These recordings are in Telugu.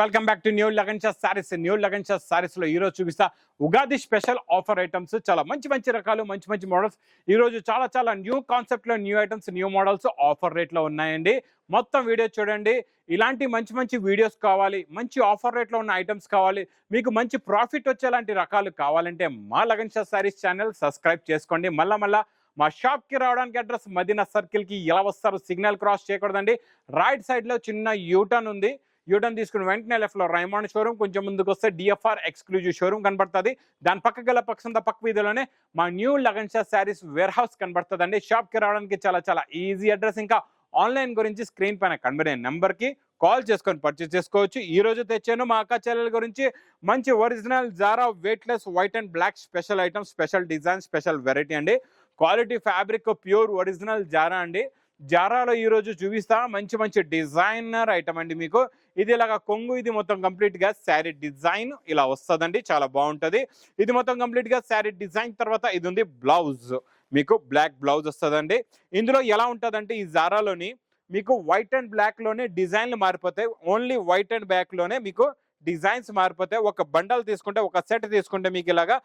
Welcome back to new Lagan Shah saris. New Lagan Shah saris లో ఈ రోజు చూపిస్తా ఉగాది స్పెషల్ ఆఫర్ ఐటమ్స్. చాలా మంచి మంచి రకాలు, మంచి మంచి మోడల్స్. ఈ రోజు చాలా న్యూ కాన్సెప్ట్ లో new items, new models offer rate లో ఉన్నాయండి. మొత్తం వీడియో చూడండి. ఇలాంటి మంచి మంచి వీడియోస్ కావాలి, మంచి ఆఫర్ రేట్ లో ఉన్న ఐటమ్స్ కావాలి, మీకు మంచి ప్రాఫిట్ వచ్చేలాంటి రకాలు కావాలంటే మా లగన్ షా సారీస్ ఛానల్ సబ్స్క్రైబ్ చేసుకోండి. మళ్ళా మా షాప్ కి రావడానికి అడ్రస్ మదీనా సర్కిల్ కి ఎలా వస్తారు, సిగ్నల్ క్రాస్ చేయకూడదండి. రైట్ సైడ్ లో చిన్న యూటర్న్ ఉంది. యూటర్న్ తీసుకుని వెంటనే లెఫ్ట్ లో రైమాండ్ షోరూమ్, కొంచెం ముందుకు వస్తే డిఎఫ్ఆర్ ఎక్స్క్లూజివ్ షోరూమ్ కనబడుతుంది. దాని పక్క గల పక్క వీధిలోనే మా new Lagan Shah sarees warehouse కనబడుతుందండి. షాప్ కి రావడానికి చాలా ఈజీ అడ్రస్. ఇంకా ఆన్లైన్ గురించి స్క్రీన్ పైన కనబడే నెంబర్ కి కాల్ చేసుకొని పర్చేస్ చేసుకోవచ్చు. ఈ రోజు తెచ్చాను మా అక్క చెల్లెల గురించి మంచి original Zara weightless white and black special item, special design, special variety అండి. Quality fabric pure original Zara అండి. జారాలో ఈ రోజు చూపిస్తా మంచి డిజైనర్ ఐటమ్ అండి. మీకు ఇది ఇలాగా కొంగు, ఇది మొత్తం కంప్లీట్ గా శారీ డిజైన్ ఇలా వస్తుందండి. చాలా బాగుంటది. ఇది మొత్తం కంప్లీట్ గా శారీ డిజైన్. తర్వాత ఇది ఉంది బ్లౌజ్, మీకు బ్లాక్ బ్లౌజ్ వస్తుందండి. ఇందులో ఎలా ఉంటుందంటే ఈ జారాలోని మీకు వైట్ అండ్ బ్లాక్ లోనే డిజైన్లు మారిపోతాయి. ఓన్లీ వైట్ అండ్ బ్లాక్ లోనే మీకు డిజైన్స్ మారిపోతాయి. ఒక బండల్ తీసుకుంటే, ఒక సెట్ తీసుకుంటే మీకు ఇలాగా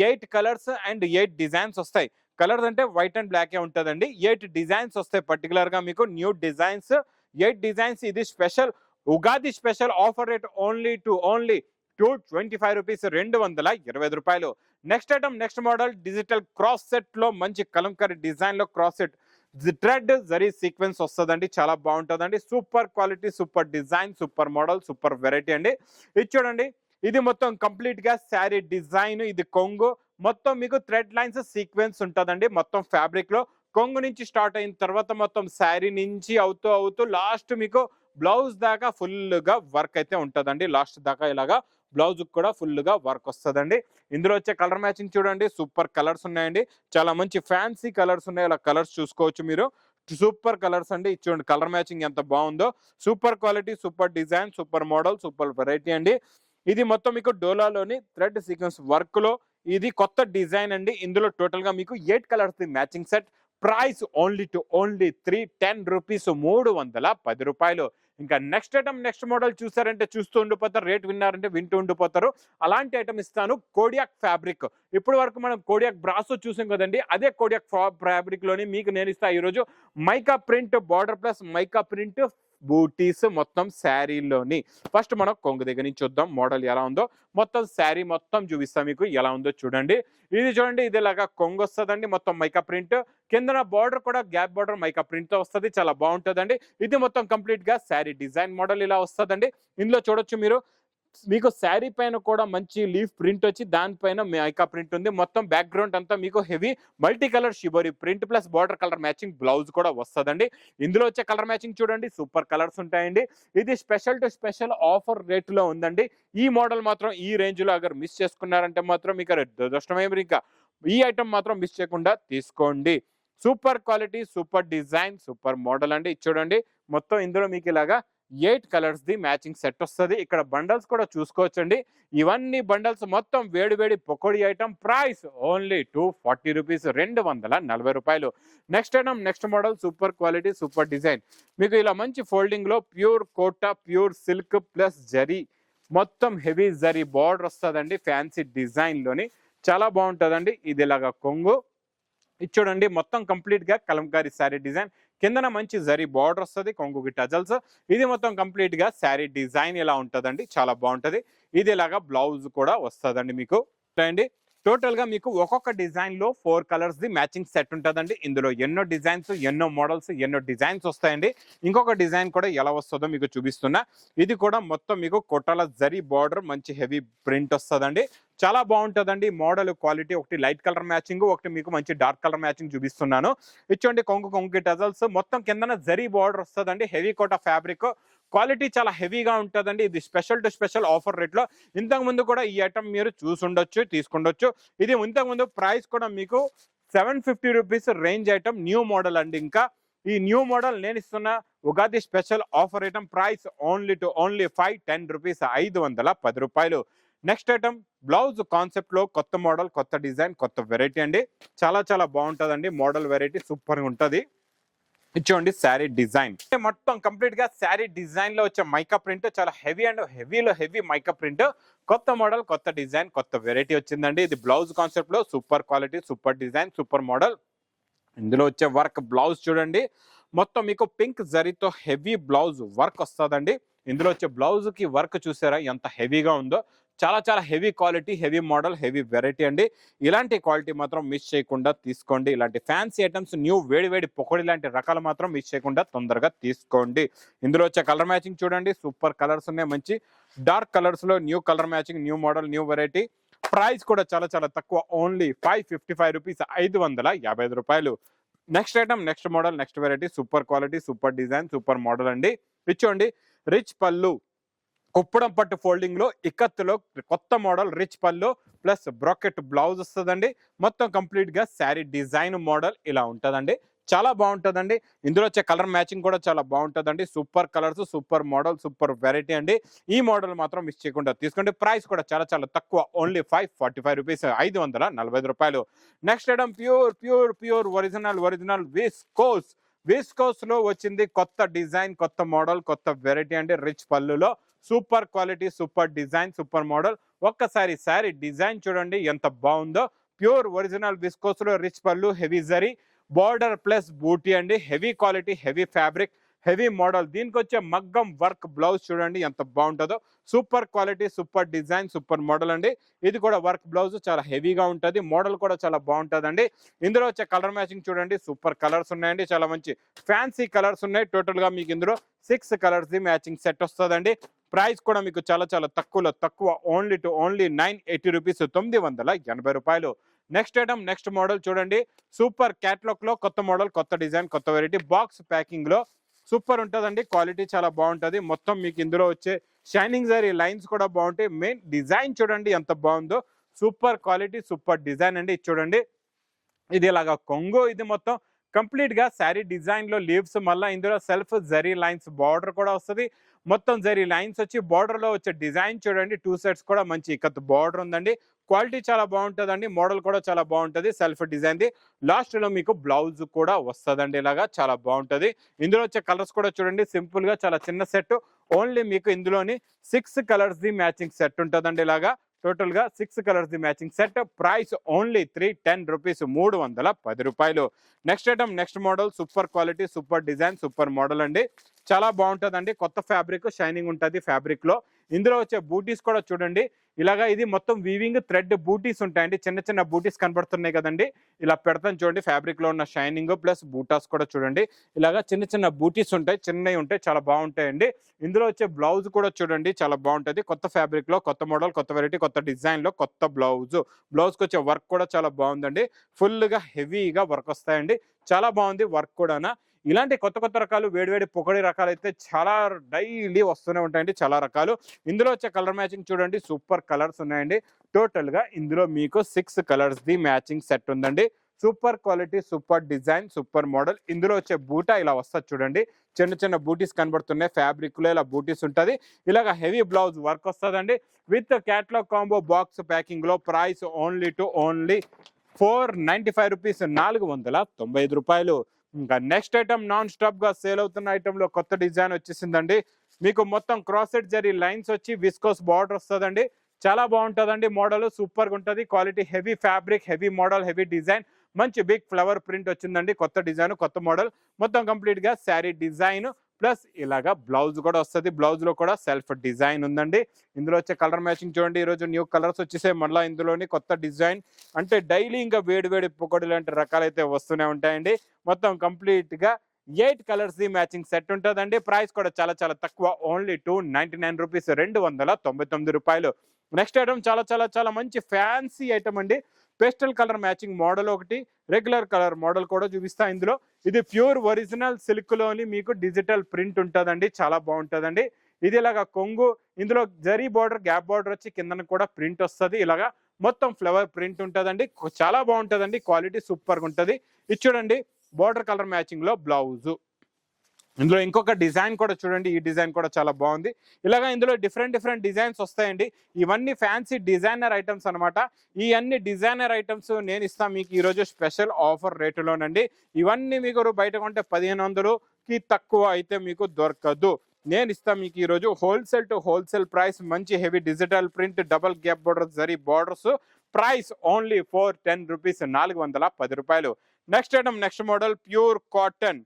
8 కలర్స్ అండ్ 8 డిజైన్స్ వస్తాయి. కలర్స్ అంటే వైట్ అండ్ బ్లాకే ఉంటుందండి. 8 డిజైన్స్ వస్తాయి పర్టికులర్ గా మీకు న్యూ డిజైన్స్, 8 డిజైన్స్. ఇది special Ugadi special offer rate only 225 rupees, 225 రూపాయలు. Next item, next model digital cross set లో మంచి కలంకారీ డిజైన్ లో cross set thread zari sequence వస్తుందండి. చాలా బాగుంటుందండి. Super quality, super design, super model, super variety అండి. ఇది చూడండి. ఇది మొత్తం కంప్లీట్ గా శారీ డిజైన్. ఇది కొంగు, మొత్తం మీకు థ్రెడ్ లైన్స్ సీక్వెన్స్ ఉంటుందండి. మొత్తం ఫ్యాబ్రిక్ లో కొంగు నుంచి స్టార్ట్ అయిన తర్వాత మొత్తం శారీ నుంచి అవుతూ లాస్ట్ మీకు బ్లౌజ్ దాకా ఫుల్ గా వర్క్ అయితే ఉంటుందండి. లాస్ట్ దాకా ఇలాగా బ్లౌజ్ కూడా ఫుల్ గా వర్క్ వస్తుందండి. ఇందులో వచ్చే కలర్ మ్యాచింగ్ చూడండి. సూపర్ కలర్స్ ఉన్నాయండి. చాలా మంచి ఫ్యాన్సీ కలర్స్ ఉన్నాయి. ఇలా కలర్స్ చూసుకోవచ్చు మీరు. సూపర్ కలర్స్ అండి. చూడండి కలర్ మ్యాచింగ్ ఎంత బాగుందో. Super quality, super design, super model, super variety అండి. ఇది మొత్తం మీకు డోలాలోని థ్రెడ్ సీక్వెన్స్ వర్క్ లో ఇది కొత్త డిజైన్ అండి. ఇందులో టోటల్ గా మీకు 8 colours matching set. Price only 310 rupees, 310 రూపాయలు. ఇంకా నెక్స్ట్ ఐటమ్, నెక్స్ట్ మోడల్ చూసారంటే చూస్తూ ఉండిపోతారు, రేట్ విన్నారంటే వింటూ ఉండిపోతారు. అలాంటి ఐటమ్ ఇస్తాను. Kodiak fabric. ఇప్పటి వరకు మనం కోడియాక్ బ్రాసో చూసాం కదండి. అదే కోడియాక్ ఫ్యాబ్రిక్ లోని మీకు నేను ఇస్తా ఈరోజు mica print border plus mica print butis మొత్తం శారీలోని. ఫస్ట్ మనం కొంగు దగ్గర నుంచి చూద్దాం మోడల్ ఎలా ఉందో. మొత్తం శారీ మొత్తం చూపిస్తాం మీకు ఎలా ఉందో చూడండి. ఇది చూడండి, ఇది ఇలాగా కొంగు వస్తుందండి. మొత్తం మైకా ప్రింట్, కిందన బార్డర్ కూడా గ్యాప్ బార్డర్ మైకా ప్రింట్ తో వస్తుంది. చాలా బాగుంటుందండి. ఇది మొత్తం కంప్లీట్ గా శారీ డిజైన్ మోడల్ ఇలా వస్తుందండి. ఇందులో చూడొచ్చు మీరు, మీకు శారీ పైన కూడా మంచి లీఫ్ ప్రింట్ వచ్చి దానిపైన మైకా ప్రింట్ ఉంది. మొత్తం బ్యాక్గ్రౌండ్ అంతా మీకు heavy multi colour shibori print plus border colour matching blouse కూడా వస్తుందండి. ఇందులో వచ్చే కలర్ మ్యాచింగ్ చూడండి, సూపర్ కలర్స్ ఉంటాయండి. ఇది special to special offer rate లో ఉందండి. ఈ మోడల్ మాత్రం ఈ రేంజ్ లో అగర్ మిస్ చేసుకున్నారంటే మాత్రం మీకు దురదృష్టమేమి. ఇంకా ఈ ఐటమ్ మాత్రం మిస్ చేయకుండా తీసుకోండి. Super quality, super design, super model అండి. చూడండి మొత్తం ఇందులో మీకు ఇలాగా 8 కలర్స్ ది మ్యాచింగ్ సెట్ వస్తుంది. ఇక్కడ బండల్స్ కూడా చూసుకోవచ్చండి. ఇవన్నీ బండల్స్ మొత్తం వేడి pakodi item. Price only 240 rupees, 240 రూపాయలు. Next item, next model, super quality, super design. మీకు ఇలా మంచి ఫోల్డింగ్ లో pure Kota, pure silk plus zari, మొత్తం హెవీ జరీ బార్డర్ వస్తుందండి. ఫ్యాన్సీ డిజైన్ లోని చాలా బాగుంటుందండి. ఇది ఇలాగా కొంగు. ఇది చూడండి మొత్తం కంప్లీట్ గా కలంకారీ శారీ డిజైన్. కిందన మంచి జరీ బార్డర్ వస్తుంది, కొంగుకి టజల్స్. ఇది మొత్తం కంప్లీట్ గా శారీ డిజైన్ ఇలా ఉంటుందండి. చాలా బాగుంటది. ఇది ఇలాగా బ్లౌజ్ కూడా వస్తుందండి మీకు అండి. టోటల్ గా మీకు ఒక్కొక్క డిజైన్ లో 4 కలర్స్ ది మ్యాచింగ్ సెట్ ఉంటుందండి. ఇందులో ఎన్నో డిజైన్స్, ఎన్నో మోడల్స్, ఎన్నో డిజైన్స్ వస్తాయండి. ఇంకొక డిజైన్ కూడా ఎలా వస్తుందో మీకు చూపిస్తున్నా. ఇది కూడా మొత్తం మీకు కొట్టాల జరీ బార్డర్, మంచి హెవీ ప్రింట్ వస్తుందండి. చాలా బాగుంటుందండి. మోడల్ క్వాలిటీ ఒకటి లైట్ కలర్ మ్యాచింగ్, ఒకటి మీకు మంచి డార్క్ కలర్ మ్యాచింగ్ చూపిస్తున్నాను. ఇచ్చోండి కొంగుకి టజల్స్, మొత్తం కిందన జరీ బార్డర్ వస్తుందండి. హెవీ కోటా ఫ్యాబ్రిక్, క్వాలిటీ చాలా హెవీగా ఉంటుందండి. ఇది special to special offer rate లో. ఇంతకు ముందు కూడా ఈ ఐటమ్ మీరు చూసుండొచ్చు, తీసుకుండొచ్చు. ఇది ఇంతకు ముందు ప్రైస్ కూడా మీకు 750 rupees range item, new model అండి. ఇంకా ఈ న్యూ మోడల్ నేను ఇస్తున్న Ugadi special offer item. Price only 510 rupees, 510 రూపాయలు. నెక్స్ట్ ఐటమ్ బ్లౌజ్ కాన్సెప్ట్ లో కొత్త మోడల్, కొత్త డిజైన్, కొత్త వెరైటీ అండి. చాలా బాగుంటుందండి. మోడల్ వెరైటీ సూపర్ గా ఉంటుంది. ఇచ్చోండి శారీ డిజైన్ మొత్తం కంప్లీట్ గా శారీ డిజైన్ లో వచ్చే మైకా ప్రింట్ చాలా హెవీ అండ్ హెవీలో హెవీ మైకా ప్రింట్. కొత్త మోడల్, కొత్త డిజైన్, కొత్త వెరైటీ వచ్చిందండి. ఇది బ్లౌజ్ కాన్సెప్ట్ లో super quality, super design, super model. ఇందులో వచ్చే వర్క్ బ్లౌజ్ చూడండి, మొత్తం మీకు పింక్ జరీతో హెవీ బ్లౌజ్ వర్క్ వస్తుందండి. ఇందులో వచ్చే బ్లౌజ్ కి వర్క్ చూసారా ఎంత హెవీగా ఉందో. చాలా చాలా heavy quality, heavy model, heavy variety అండి. ఇలాంటి క్వాలిటీ మాత్రం మిస్ చేయకుండా తీసుకోండి. ఇలాంటి ఫ్యాన్సీ ఐటమ్స్, న్యూ వేడి వేడి పొకోడి లాంటి రకాలు మాత్రం మిస్ చేయకుండా తొందరగా తీసుకోండి. ఇందులో వచ్చే కలర్ మ్యాచింగ్ చూడండి, సూపర్ కలర్స్ ఉన్నాయి. మంచి డార్క్ కలర్స్ లో new colour matching, new model, new variety. Price కూడా చాలా చాలా తక్కువ, ఓన్లీ 555 రూపీస్, 555 రూపాయలు. Next item, next model, next variety, super quality, super design, super model అండి. ఇచ్చోండి రిచ్ పళ్ళు, కుప్పడం పట్టు ఫోల్డింగ్ లో ఇక్కత్తులో కొత్త మోడల్ రిచ్ పళ్ళు ప్లస్ బ్రాకెట్ బ్లౌజ్ వస్తుందండి. మొత్తం కంప్లీట్ గా శారీ డిజైన్ మోడల్ ఇలా ఉంటుందండి. చాలా బాగుంటుందండి. ఇందులో వచ్చే కలర్ మ్యాచింగ్ కూడా చాలా బాగుంటుందండి. Super colours, super model, super variety అండి. ఈ మోడల్ మాత్రం మిస్ చేయకుండా తీసుకోండి. ప్రైస్ కూడా చాలా చాలా తక్కువ, ఓన్లీ 545 రూపీస్, 545 రూపాయలు. Next item pure pure pure original viscose. Viscose లో వచ్చింది కొత్త డిజైన్, కొత్త మోడల్, కొత్త వెరైటీ అండి. రిచ్ పళ్ళులో super quality, super design, super model. ఒక్కసారి శారీ డిజైన్ చూడండి ఎంత బాగుందో. ప్యూర్ ఒరిజినల్ విస్కోస్ లో రిచ్ పళ్ళు, హెవీ జరీ, బార్డర్ ప్లస్ బూటీ అండి. Heavy quality, heavy fabric, heavy model. దీనికి వచ్చే మగ్గం వర్క్ బ్లౌజ్ చూడండి ఎంత బాగుంటుందో. Super quality, super design, super model అండి. ఇది కూడా వర్క్ బ్లౌజ్ చాలా హెవీగా ఉంటుంది. మోడల్ కూడా చాలా బాగుంటుందండి. ఇందులో వచ్చే కలర్ మ్యాచింగ్ చూడండి, సూపర్ కలర్స్ ఉన్నాయండి. చాలా మంచి ఫ్యాన్సీ కలర్స్ ఉన్నాయి. టోటల్ గా మీకు ఇందులో 6 కలర్స్ ది మ్యాచింగ్ సెట్ వస్తుందండి. ప్రైస్ కూడా మీకు చాలా చాలా తక్కువలో తక్కువ, ఓన్లీ 980 రూపీస్, 980 రూపాయలు. నెక్స్ట్ ఐటమ్, నెక్స్ట్ మోడల్ చూడండి. సూపర్ క్యాట్లాగ్ లో కొత్త మోడల్, కొత్త డిజైన్, కొత్త వెరైటీ. బాక్స్ ప్యాకింగ్ లో సూపర్ ఉంటుందండి. క్వాలిటీ చాలా బాగుంటుంది. మొత్తం మీకు ఇందులో వచ్చే షైనింగ్ జరీ లైన్స్ కూడా బాగుంటాయి. మెయిన్ డిజైన్ చూడండి ఎంత బాగుందో. సూపర్ క్వాలిటీ, సూపర్ డిజైన్ అండి. చూడండి ఇది ఇలాగా కొంగు, ఇది మొత్తం కంప్లీట్ గా శారీ డిజైన్ లో లీవ్స్, మళ్ళీ ఇందులో సెల్ఫ్ జరీ లైన్స్, బార్డర్ కూడా వస్తుంది. మొత్తం జరీ లైన్స్ వచ్చి బార్డర్ లో వచ్చే డిజైన్ చూడండి. 2 సెట్స్ కూడా మంచి ఇక్కత్ బార్డర్ ఉందండి. క్వాలిటీ చాలా బాగుంటుందండి. మోడల్ కూడా చాలా బాగుంటుంది. Self design the. లాస్ట్ లో మీకు బ్లౌజ్ కూడా వస్తుందండి. ఇలాగా చాలా బాగుంటుంది. ఇందులో వచ్చే కలర్స్ కూడా చూడండి, సింపుల్ గా చాలా చిన్న సెట్. ఓన్లీ మీకు ఇందులోని 6 కలర్స్ ది మ్యాచింగ్ సెట్ ఉంటుందండి. ఇలాగా టోటల్ గా 6 colours the matching set. Price only 310 rupees, 310 రూపాయలు. Next item, next model, super quality, super design, super model అండి. చాలా బాగుంటుందండి. కొత్త ఫ్యాబ్రిక్, షైనింగ్ ఉంటుంది ఫ్యాబ్రిక్ లో. ఇందులో వచ్చే బూటీస్ కూడా చూడండి. ఇలాగా ఇది మొత్తం వీవింగ్ థ్రెడ్ బూటీస్ ఉంటాయండి. చిన్న చిన్న బూటీస్ కనబడుతున్నాయి కదండి. ఇలా పెడతాను చూడండి. ఫ్యాబ్రిక్ లో ఉన్న షైనింగ్ ప్లస్ బూటాస్ కూడా చూడండి. ఇలాగా చిన్న చిన్న బూటీస్ ఉంటాయి, చిన్నవి ఉంటాయి, చాలా బాగుంటాయండి. ఇందులో వచ్చే బ్లౌజ్ కూడా చూడండి చాలా బాగుంటుంది. కొత్త ఫ్యాబ్రిక్ లో, కొత్త మోడల్, కొత్త వెరైటీ, కొత్త డిజైన్ లో కొత్త బ్లౌజ్. బ్లౌజ్కి వచ్చే వర్క్ కూడా చాలా బాగుందండి. ఫుల్ గా హెవీగా వర్క్ వస్తాయండి. చాలా బాగుంది వర్క్ కూడా. ఇలాంటి కొత్త కొత్త రకాలు, వేడివేడి పొగడి రకాలు అయితే చాలా డైలీ వస్తూనే ఉంటాయండి, చాలా రకాలు. ఇందులో వచ్చే కలర్ మ్యాచింగ్ చూడండి, సూపర్ కలర్స్ ఉన్నాయండి. టోటల్ గా ఇందులో మీకు 6 కలర్స్ ది మ్యాచింగ్ సెట్ ఉందండి. Super quality, super design, super model. ఇందులో వచ్చే బూటా ఇలా వస్తుంది చూడండి. చిన్న చిన్న బూటీస్ కనబడుతున్నాయి. ఫ్యాబ్రిక్ లో ఇలా బూటీస్ ఉంటుంది. ఇలాగ హెవీ బ్లౌజ్ వర్క్ వస్తుందండి. With catalogue combo box packing లో. ప్రైస్ ఓన్లీ 495 రూపీస్, 495 రూపాయలు. ఇంకా నెక్స్ట్ ఐటమ్, నాన్ స్టాప్ గా సేల్ అవుతున్న ఐటమ్ లో కొత్త డిజైన్ వచ్చేసిందండి. మీకు మొత్తం క్రాస్ సెట్ జరీ లైన్స్ వచ్చి విస్కోస్ బార్డర్ వస్తుందండి. చాలా బాగుంటుందండి. మోడల్ సూపర్ గా ఉంటుంది. Quality, heavy fabric, heavy model, heavy design. మంచి బిగ్ ఫ్లవర్ ప్రింట్ వచ్చిందండి. కొత్త డిజైన్, కొత్త మోడల్. మొత్తం కంప్లీట్ గా శారీ డిజైన్ ప్లస్ ఇలాగా బ్లౌజ్ కూడా వస్తుంది. బ్లౌజ్ లో కూడా సెల్ఫ్ డిజైన్ ఉందండి. ఇందులో వచ్చే కలర్ మ్యాచింగ్ చూడండి. ఈరోజు న్యూ కలర్స్ వచ్చేసాయి. మళ్ళీ ఇందులోని కొత్త డిజైన్, అంటే డైలీ ఇంకా వేడి వేడి పొగడి లాంటి రకాలైతే వస్తూనే ఉంటాయండి. మొత్తం కంప్లీట్ గా 8 కలర్స్ ది మ్యాచింగ్ సెట్ ఉంటుందండి. ప్రైస్ కూడా చాలా చాలా తక్కువ, ఓన్లీ 299 రూపీస్, 299 రూపాయలు. నెక్స్ట్ ఐటమ్ చాలా చాలా చాలా మంచి ఫ్యాన్సీ ఐటమ్ అండి. పేస్టల్ కలర్ మ్యాచింగ్ మోడల్ ఒకటి, రెగ్యులర్ కలర్ మోడల్ కూడా చూపిస్తా. ఇందులో ఇది ప్యూర్ ఒరిజినల్ సిల్క్ లోని మీకు డిజిటల్ ప్రింట్ ఉంటుందండి. చాలా బాగుంటుందండి. ఇది ఇలాగా కొంగు, ఇందులో జరీ బార్డర్, గ్యాప్ బార్డర్ వచ్చి కింద కూడా ప్రింట్ వస్తుంది. ఇలాగా మొత్తం ఫ్లవర్ ప్రింట్ ఉంటుందండి. చాలా బాగుంటుందండి. క్వాలిటీ సూపర్ గా ఉంటుంది. ఇది చూడండి, బార్డర్ కలర్ మ్యాచింగ్ లో బ్లౌజ్. ఇందులో ఇంకొక డిజైన్ కూడా చూడండి, ఈ డిజైన్ కూడా చాలా బాగుంది. ఇలాగా ఇందులో డిఫరెంట్ డిజైన్స్ వస్తాయండి. ఇవన్నీ ఫ్యాన్సీ డిజైనర్ ఐటమ్స్ అనమాట. ఈ అన్ని డిజైనర్ ఐటమ్స్ నేను ఇస్తాను మీకు ఈరోజు స్పెషల్ ఆఫర్ రేటులోనండి. ఇవన్నీ మీకు బయట కొంటే 1500కి తక్కువ అయితే మీకు దొరకదు. నేను ఇస్తాను మీకు ఈరోజు హోల్సేల్ టు హోల్సేల్ ప్రైస్. మంచి heavy digital print double gap border zari borders. Price only for 10 rupees, 410 రూపాయలు. Next item, next model pure cotton.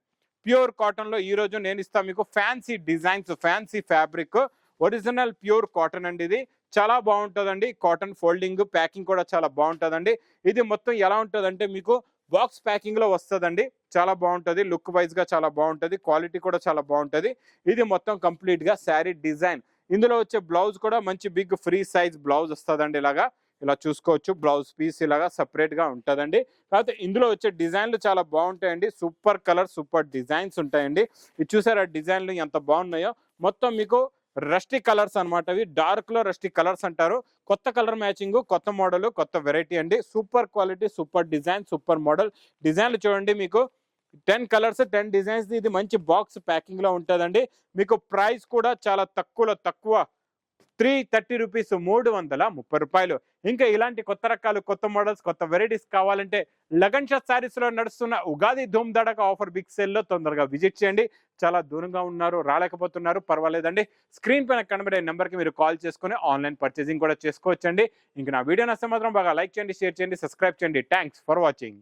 Pure cotton లో ఈ రోజు నేను ఇస్తాను మీకు fancy designs, fancy fabric, original pure cotton అండి. ఇది చాలా బాగుంటుందండి. కాటన్ ఫోల్డింగ్ ప్యాకింగ్ కూడా చాలా బాగుంటుందండి. ఇది మొత్తం ఎలా ఉంటుందంటే మీకు బాక్స్ ప్యాకింగ్ లో వస్తుందండి. చాలా బాగుంటుంది, లుక్ వైజ్ గా చాలా బాగుంటుంది, క్వాలిటీ కూడా చాలా బాగుంటుంది. ఇది మొత్తం కంప్లీట్ గా శారీ డిజైన్. ఇందులో వచ్చే బ్లౌజ్ కూడా మంచి బిగ్ ఫ్రీ సైజ్ బ్లౌజ్ వస్తుందండి. ఇలా చూసుకోవచ్చు, బ్లౌజ్ పీస్ ఇలాగా సపరేట్ గా ఉంటుందండి. కాకపోతే ఇందులో వచ్చే డిజైన్లు చాలా బాగుంటాయండి. సూపర్ కలర్, సూపర్ డిజైన్స్ ఉంటాయండి. ఇది చూసారా డిజైన్లు ఎంత బాగున్నాయో. మొత్తం మీకు రస్టీ కలర్స్ అనమాట. అవి డార్క్ లో రస్టీ కలర్స్ అంటారు. కొత్త కలర్ మ్యాచింగ్, కొత్త మోడల్, కొత్త వెరైటీ అండి. Super quality, super design, super model. డిజైన్లు చూడండి, మీకు 10 కలర్స్ 10 డిజైన్స్. ఇది మంచి బాక్స్ ప్యాకింగ్ లో ఉంటుందండి. మీకు ప్రైస్ కూడా చాలా తక్కువ 330 రూపీస్, 330 రూపాయలు. ఇంకా ఇలాంటి కొత్త రకాలు, కొత్త మోడల్స్, కొత్త వెరైటీస్ కావాలంటే లగన్ షా శారీస్ లో నడుస్తున్న ఉగాది ధూమ్ దడక ఆఫర్ బిగ్ సేల్ లో తొందరగా విజిట్ చేయండి. చాలా దూరంగా ఉన్నారు, రాలేకపోతున్నారు, పర్వాలేదండి. స్క్రీన్ పైన కనబడే నెంబర్కి మీరు కాల్ చేసుకుని ఆన్లైన్ పర్చేసింగ్ కూడా చేసుకోవచ్చండి. ఇంకా నా వీడియో నచ్చితే మాత్రం బాగా లైక్ చేయండి, షేర్ చేయండి, సబ్స్క్రైబ్ చేయండి. Thanks for watching.